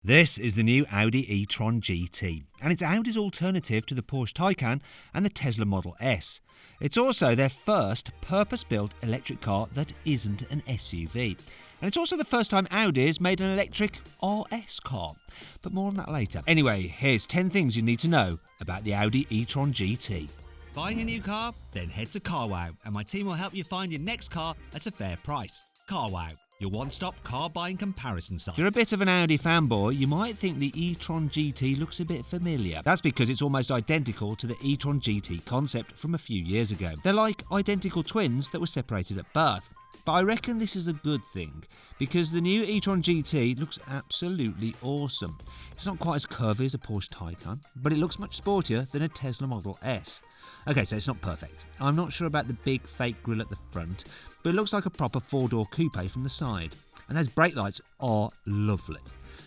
This is the new Audi e-tron GT, and it's Audi's alternative to the Porsche Taycan and the Tesla Model S. It's also their first purpose-built electric car that isn't an SUV. And it's also the first time Audi has made an electric RS car. But more on that later. Anyway, here's 10 things you need to know about the Audi e-tron GT. Buying a new car? Then head to Carwow, and my team will help you find your next car at a fair price. Carwow, your one-stop car buying comparison site. If you're a bit of an Audi fanboy, you might think the e-tron GT looks a bit familiar. That's because it's almost identical to the e-tron GT concept from a few years ago. They're like identical twins that were separated at birth. But I reckon this is a good thing, because the new e-tron GT looks absolutely awesome. It's not quite as curvy as a Porsche Taycan, but it looks much sportier than a Tesla Model S. Okay, so it's not perfect. I'm not sure about the big fake grille at the front, but it looks like a proper four-door coupe from the side. And those brake lights are lovely.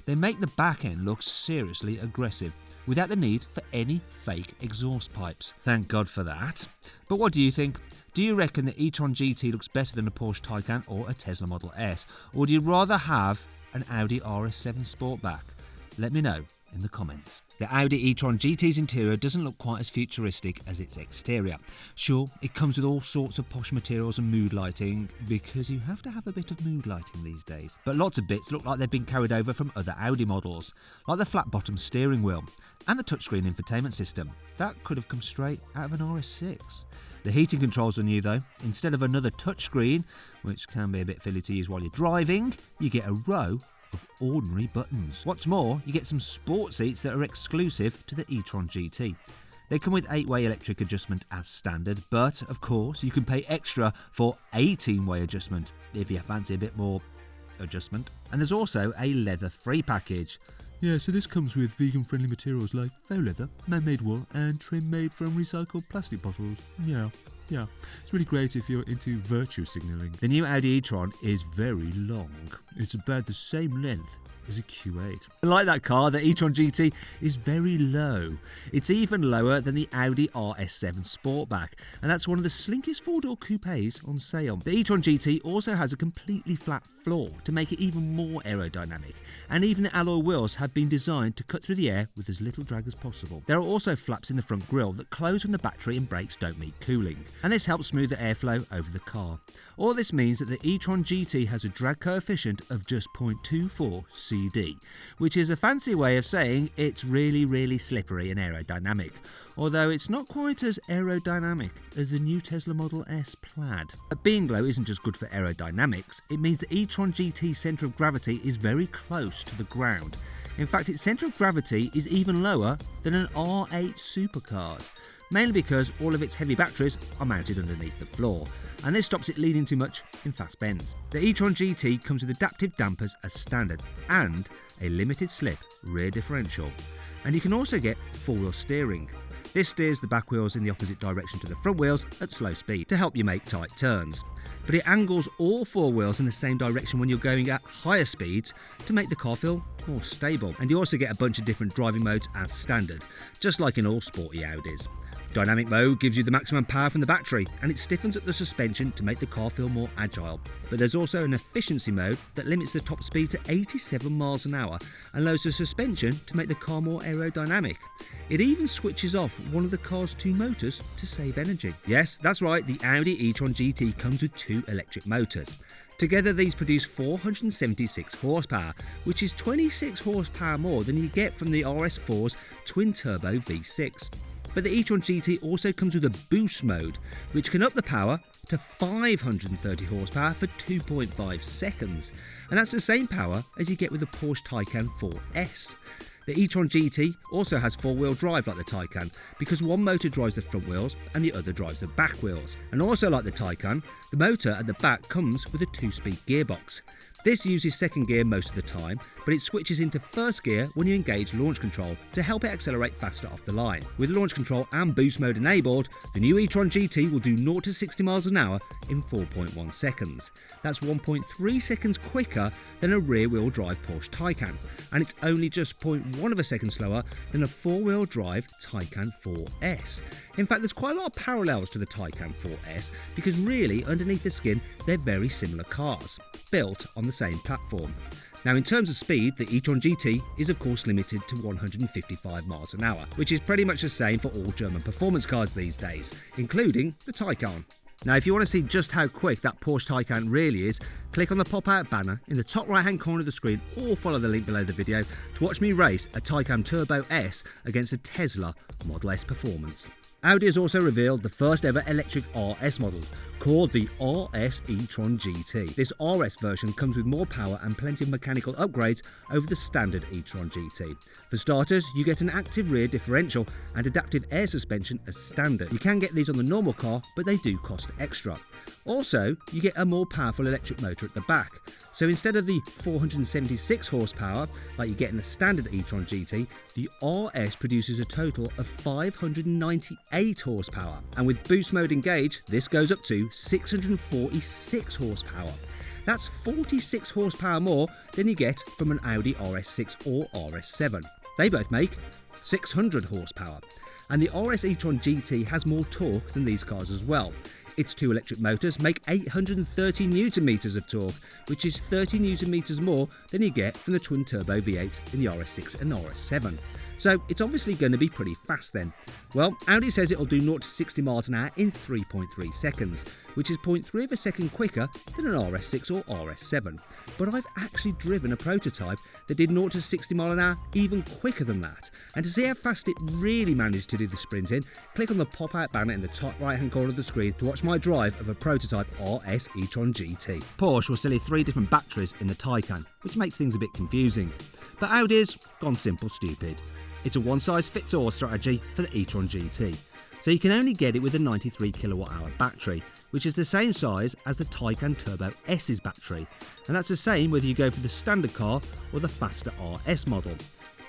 They make the back end look seriously aggressive, without the need for any fake exhaust pipes. Thank God for that. But what do you think? Do you reckon the e-tron GT looks better than a Porsche Taycan or a Tesla Model S? Or do you rather have an Audi RS7 Sportback? Let me know in the comments. The Audi e-tron GT's interior doesn't look quite as futuristic as its exterior. Sure, it comes with all sorts of posh materials and mood lighting, because you have to have a bit of mood lighting these days. But lots of bits look like they've been carried over from other Audi models, like the flat-bottom steering wheel and the touchscreen infotainment system. That could have come straight out of an RS6. The heating controls are new though. Instead of another touchscreen, which can be a bit fiddly to use while you're driving, you get a row of ordinary buttons. What's more, you get some sport seats that are exclusive to the e-tron GT. They come with 8-way electric adjustment as standard, but of course you can pay extra for 18-way adjustment if you fancy a bit more adjustment. And there's also a leather-free package. Yeah, so this comes with vegan-friendly materials like faux leather, man-made wool, and trim made from recycled plastic bottles. Yeah, it's really great if you're into virtue signalling. The new Audi e-tron is very long. It's about the same length as a Q8. Like that car, the e-tron GT is very low. It's even lower than the Audi RS7 Sportback, and that's one of the slinkest four-door coupes on sale. The e-tron GT also has a completely flat floor to make it even more aerodynamic, and even the alloy wheels have been designed to cut through the air with as little drag as possible. There are also flaps in the front grille that close when the battery and brakes don't meet cooling, and this helps smooth the airflow over the car. All this means that the e-tron GT has a drag coefficient of just 0.24 CD, which is a fancy way of saying it's really slippery and aerodynamic, although it's not quite as aerodynamic as the new Tesla Model S Plaid. But being low isn't just good for aerodynamics, it means the e-tron GT's centre of gravity is very close to the ground. In fact, its centre of gravity is even lower than an R8 supercar's, mainly because all of its heavy batteries are mounted underneath the floor, and this stops it leaning too much in fast bends. The e-tron GT comes with adaptive dampers as standard and a limited slip rear differential, and you can also get four-wheel steering. This steers the back wheels in the opposite direction to the front wheels at slow speed to help you make tight turns. But it angles all four wheels in the same direction when you're going at higher speeds to make the car feel more stable. And you also get a bunch of different driving modes as standard, just like in all sporty Audis. Dynamic mode gives you the maximum power from the battery, and it stiffens up the suspension to make the car feel more agile. But there's also an efficiency mode that limits the top speed to 87 miles an hour and lowers the suspension to make the car more aerodynamic. It even switches off one of the car's two motors to save energy. Yes, that's right, the Audi e-tron GT comes with two electric motors. Together these produce 476 horsepower, which is 26 horsepower more than you get from the RS4's twin-turbo V6. But the e-tron GT also comes with a boost mode, which can up the power to 530 horsepower for 2.5 seconds. And that's the same power as you get with the Porsche Taycan 4S. The e-tron GT also has four-wheel drive like the Taycan, because one motor drives the front wheels and the other drives the back wheels. And also like the Taycan, the motor at the back comes with a 2-speed gearbox. This uses second gear most of the time, but it switches into first gear when you engage launch control to help it accelerate faster off the line. With launch control and boost mode enabled, the new e-tron GT will do 0 to 60 miles an hour in 4.1 seconds. That's 1.3 seconds quicker than a rear-wheel drive Porsche Taycan, and it's only just 0.1 of a second slower than a four-wheel drive Taycan 4S. In fact, there's quite a lot of parallels to the Taycan 4S, because really, underneath the skin, they're very similar cars, built on the same platform. Now in terms of speed, the e-tron GT is of course limited to 155 miles an hour, which is pretty much the same for all German performance cars these days, including the Taycan. Now if you want to see just how quick that Porsche Taycan really is, click on the pop-out banner in the top right hand corner of the screen or follow the link below the video to watch me race a Taycan Turbo S against a Tesla Model S Performance. Audi has also revealed the first ever electric RS model, called the RS e-tron GT. This RS version comes with more power and plenty of mechanical upgrades over the standard e-tron GT. For starters, you get an active rear differential and adaptive air suspension as standard. You can get these on the normal car, but they do cost extra. Also, you get a more powerful electric motor at the back. So instead of the 476 horsepower like you get in the standard e-tron GT, the RS produces a total of 598 horsepower. And with boost mode engaged, this goes up to 646 horsepower. That's 46 horsepower more than you get from an Audi RS6 or RS7. They both make 600 horsepower. And the RS e-tron GT has more torque than these cars as well. Its two electric motors make 830 Newton meters of torque, which is 30 Newton meters more than you get from the twin-turbo V8 in the RS6 and RS7. So it's obviously going to be pretty fast then. Well, Audi says it'll do 0 to 60 miles an hour in 3.3 seconds, which is 0.3 of a second quicker than an RS6 or RS7. But I've actually driven a prototype that did 0 to 60 miles an hour even quicker than that. And to see how fast it really managed to do the sprint in, click on the pop-out banner in the top right-hand corner of the screen to watch my drive of a prototype RS e-tron GT. Porsche will sell you 3 different batteries in the Taycan, which makes things a bit confusing. But Audi's gone simple stupid. It's a one-size-fits-all strategy for the e-tron GT, so you can only get it with a 93 kilowatt-hour battery, which is the same size as the Taycan Turbo S's battery, and that's the same whether you go for the standard car or the faster RS model.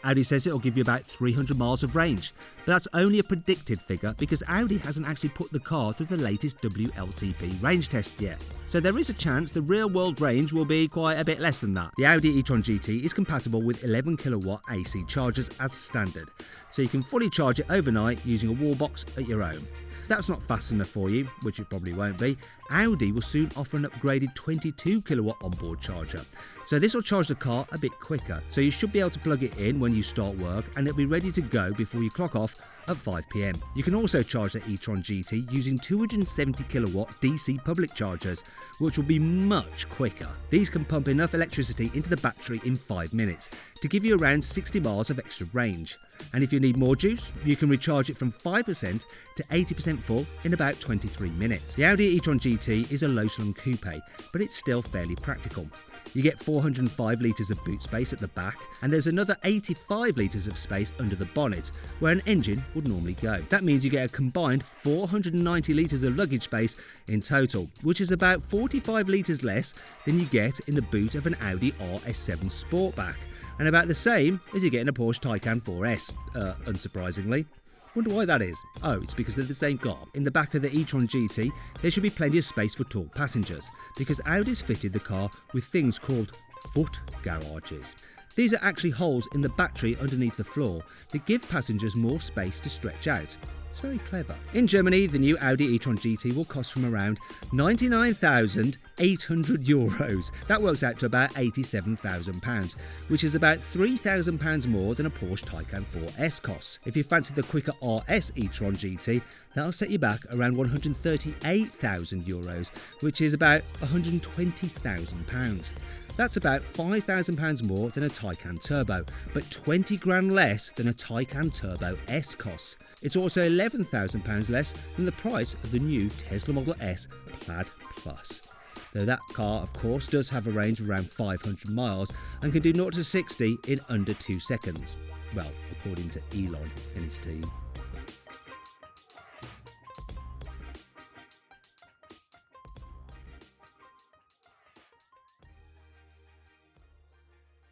Audi says it'll give you about 300 miles of range, but that's only a predicted figure because Audi hasn't actually put the car through the latest WLTP range test yet. So there is a chance the real world range will be quite a bit less than that. The Audi e-tron GT is compatible with 11 kilowatt AC chargers as standard, so you can fully charge it overnight using a wall box at your home. If that's not fast enough for you, which it probably won't be, Audi will soon offer an upgraded 22 kilowatt onboard charger. So this will charge the car a bit quicker, so you should be able to plug it in when you start work and it'll be ready to go before you clock off at 5 PM. You can also charge the e-tron GT using 270 kilowatt DC public chargers, which will be much quicker. These can pump enough electricity into the battery in 5 minutes to give you around 60 miles of extra range. And if you need more juice, you can recharge it from 5% to 80% full in about 23 minutes. The Audi e-tron GT is a low-slung coupe, but it's still fairly practical. You get 405 litres of boot space at the back, and there's another 85 litres of space under the bonnet, where an engine would normally go. That means you get a combined 490 litres of luggage space in total, which is about 45 litres less than you get in the boot of an Audi RS7 Sportback, and about the same as you get in a Porsche Taycan 4S, unsurprisingly. Wonder why that is? Oh, it's because they're the same car. In the back of the e-tron GT, there should be plenty of space for tall passengers, because Audi's fitted the car with things called foot garages. These are actually holes in the battery underneath the floor that give passengers more space to stretch out. It's very clever. In Germany, the new Audi e-tron GT will cost from around €99,800. That works out to about £87,000, which is about £3,000 more than a Porsche Taycan 4S costs. If you fancy the quicker RS e-tron GT, that'll set you back around €138,000, which is about £120,000. That's about £5,000 more than a Taycan Turbo, but 20 grand less than a Taycan Turbo S costs. It's also £11,000 less than the price of the new Tesla Model S Plaid Plus. Though that car, of course, does have a range of around 500 miles and can do 0 to 60 in under 2 seconds. Well, according to Elon and his team.